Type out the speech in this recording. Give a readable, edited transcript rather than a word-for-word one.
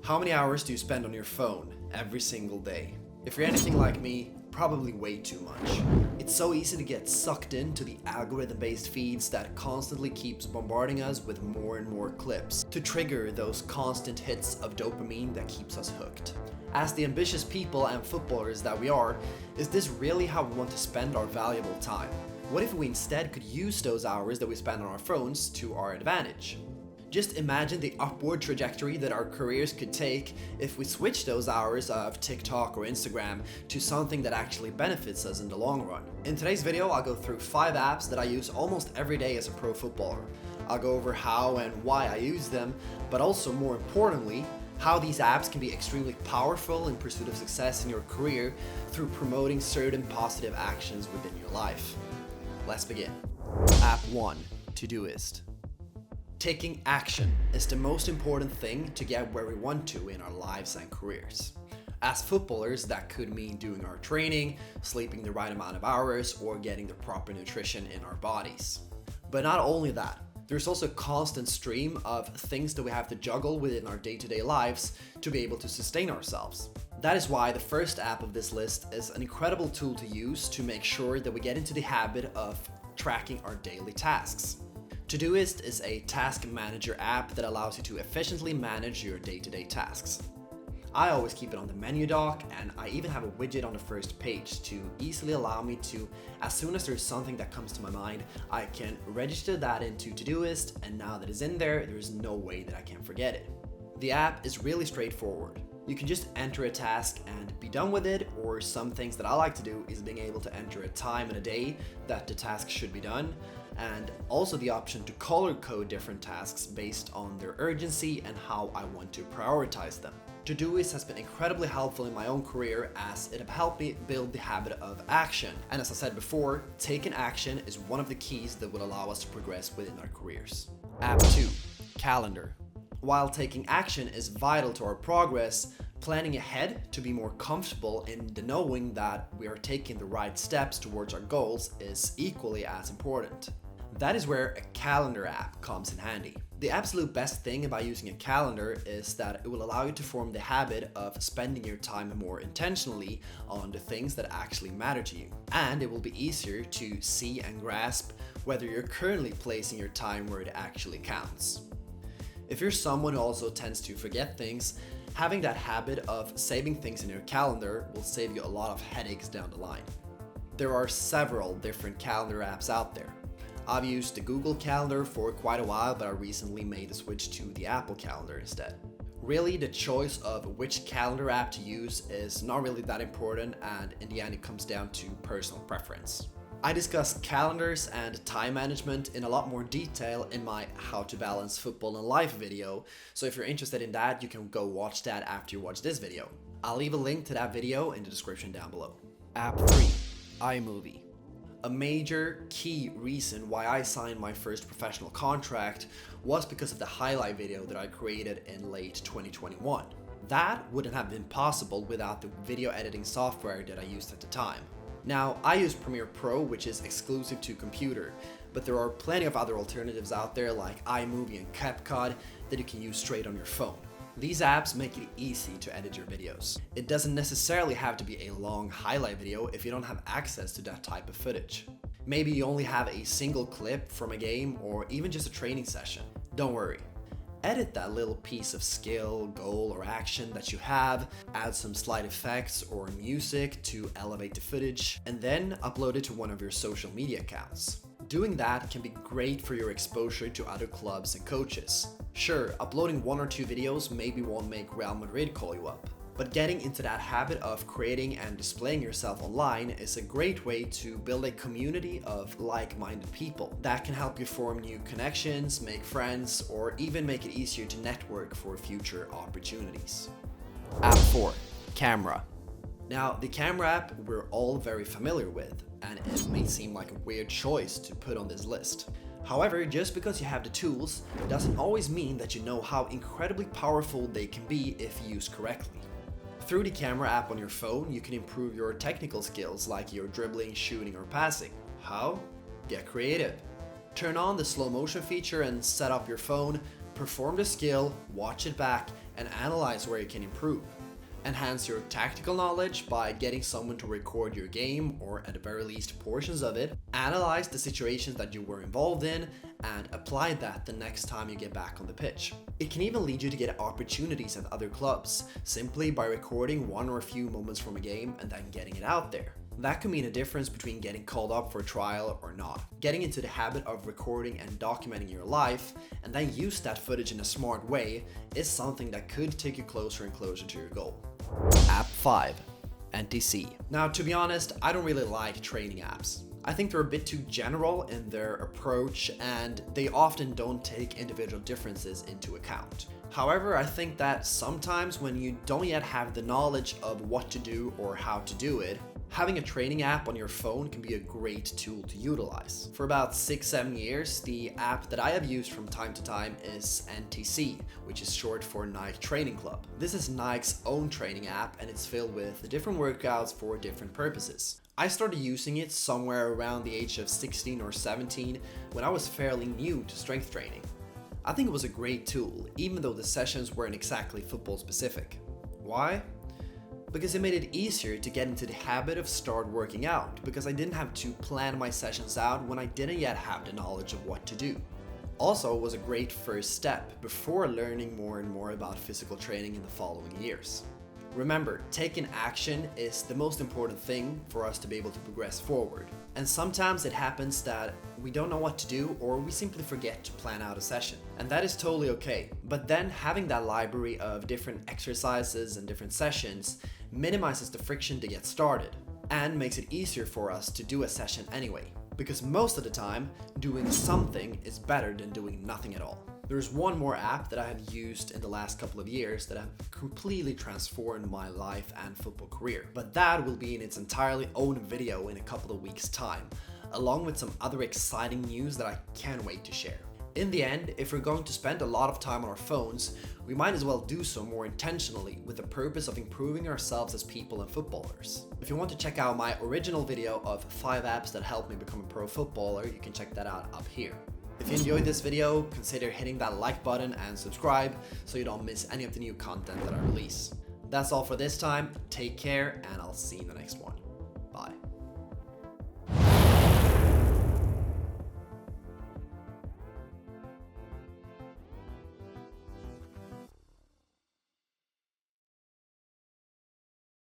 How many hours do you spend on your phone every single day? If you're anything like me, probably way too much. It's so easy to get sucked into the algorithm-based feeds that constantly keeps bombarding us with more and more clips to trigger those constant hits of dopamine that keeps us hooked. As the ambitious people and footballers that we are, is this really how we want to spend our valuable time? What if we instead could use those hours that we spend on our phones to our advantage? Just imagine the upward trajectory that our careers could take if we switch those hours of TikTok or Instagram to something that actually benefits us in the long run. In today's video, I'll go through 5 apps that I use almost every day as a pro footballer. I'll go over how and why I use them, but also more importantly, how these apps can be extremely powerful in pursuit of success in your career through promoting certain positive actions within your life. Let's begin. App 1, Todoist. Taking action is the most important thing to get where we want to in our lives and careers. As footballers, that could mean doing our training, sleeping the right amount of hours, or getting the proper nutrition in our bodies. But not only that, there's also a constant stream of things that we have to juggle within our day-to-day lives to be able to sustain ourselves. That is why the first app of this list is an incredible tool to use to make sure that we get into the habit of tracking our daily tasks. Todoist is a task manager app that allows you to efficiently manage your day-to-day tasks. I always keep it on the menu dock, and I even have a widget on the first page to easily allow me to, as soon as there's something that comes to my mind, I can register that into Todoist, and now that it's in there, there's no way that I can forget it. The app is really straightforward. You can just enter a task and be done with it, or some things that I like to do is being able to enter a time and a day that the task should be done, and also the option to color code different tasks based on their urgency and how I want to prioritize them. Todoist has been incredibly helpful in my own career as it has helped me build the habit of action. And as I said before, taking action is one of the keys that will allow us to progress within our careers. App 2, Calendar. While taking action is vital to our progress, planning ahead to be more comfortable in the knowing that we are taking the right steps towards our goals is equally as important. That is where a calendar app comes in handy. The absolute best thing about using a calendar is that it will allow you to form the habit of spending your time more intentionally on the things that actually matter to you. And it will be easier to see and grasp whether you're currently placing your time where it actually counts. If you're someone who also tends to forget things, having that habit of saving things in your calendar will save you a lot of headaches down the line. There are several different calendar apps out there. I've used the Google Calendar for quite a while, but I recently made the switch to the Apple Calendar instead. Really, the choice of which calendar app to use is not really that important, and in the end it comes down to personal preference. I discuss calendars and time management in a lot more detail in my How to Balance Football and Life video, so if you're interested in that, you can go watch that after you watch this video. I'll leave a link to that video in the description down below. App 3, iMovie. A major key reason why I signed my first professional contract was because of the highlight video that I created in late 2021. That wouldn't have been possible without the video editing software that I used at the time. Now, I use Premiere Pro, which is exclusive to computer, but there are plenty of other alternatives out there like iMovie and CapCut that you can use straight on your phone. These apps make it easy to edit your videos. It doesn't necessarily have to be a long highlight video if you don't have access to that type of footage. Maybe you only have a single clip from a game or even just a training session. Don't worry. Edit that little piece of skill, goal, or action that you have, add some slight effects or music to elevate the footage, and then upload it to one of your social media accounts. Doing that can be great for your exposure to other clubs and coaches. Sure, uploading 1 or 2 videos maybe won't make Real Madrid call you up, but getting into that habit of creating and displaying yourself online is a great way to build a community of like-minded people that can help you form new connections, make friends, or even make it easier to network for future opportunities. App 4, Camera. Now, the camera app we're all very familiar with, and it may seem like a weird choice to put on this list. However, just because you have the tools doesn't always mean that you know how incredibly powerful they can be if used correctly. Through the camera app on your phone, you can improve your technical skills like your dribbling, shooting, or passing. How? Get creative. Turn on the slow motion feature and set up your phone, Perform the skill, watch it back, and analyze where you can improve. Enhance your tactical knowledge by getting someone to record your game, or at the very least portions of it. Analyze the situations that you were involved in and apply that the next time you get back on the pitch. It can even lead you to get opportunities at other clubs, simply by recording one or a few moments from a game and then getting it out there. That could mean a difference between getting called up for a trial or not. Getting into the habit of recording and documenting your life, and then use that footage in a smart way, is something that could take you closer and closer to your goal. App 5. NTC. Now, to be honest, I don't really like training apps. I think they're a bit too general in their approach, and they often don't take individual differences into account. However, I think that sometimes when you don't yet have the knowledge of what to do or how to do it, having a training app on your phone can be a great tool to utilize. For about 6-7 years, the app that I have used from time to time is NTC, which is short for Nike Training Club. This is Nike's own training app, and it's filled with different workouts for different purposes. I started using it somewhere around the age of 16 or 17 when I was fairly new to strength training. I think it was a great tool, even though the sessions weren't exactly football specific. Why? Because it made it easier to get into the habit of start working out, because I didn't have to plan my sessions out when I didn't yet have the knowledge of what to do. Also, it was a great first step before learning more and more about physical training in the following years. Remember, taking action is the most important thing for us to be able to progress forward. And sometimes it happens that we don't know what to do, or we simply forget to plan out a session. And that is totally okay. But then having that library of different exercises and different sessions minimizes the friction to get started and makes it easier for us to do a session anyway. Because most of the time, doing something is better than doing nothing at all. There's one more app that I have used in the last couple of years that have completely transformed my life and football career. But that will be in its entirely own video in a couple of weeks' time, along with some other exciting news that I can't wait to share. In the end, if we're going to spend a lot of time on our phones, we might as well do so more intentionally with the purpose of improving ourselves as people and footballers. If you want to check out my original video of 5 apps that helped me become a pro footballer, you can check that out up here. If you enjoyed this video, consider hitting that like button and subscribe so you don't miss any of the new content that I release. That's all for this time, take care, and I'll see you in the next one.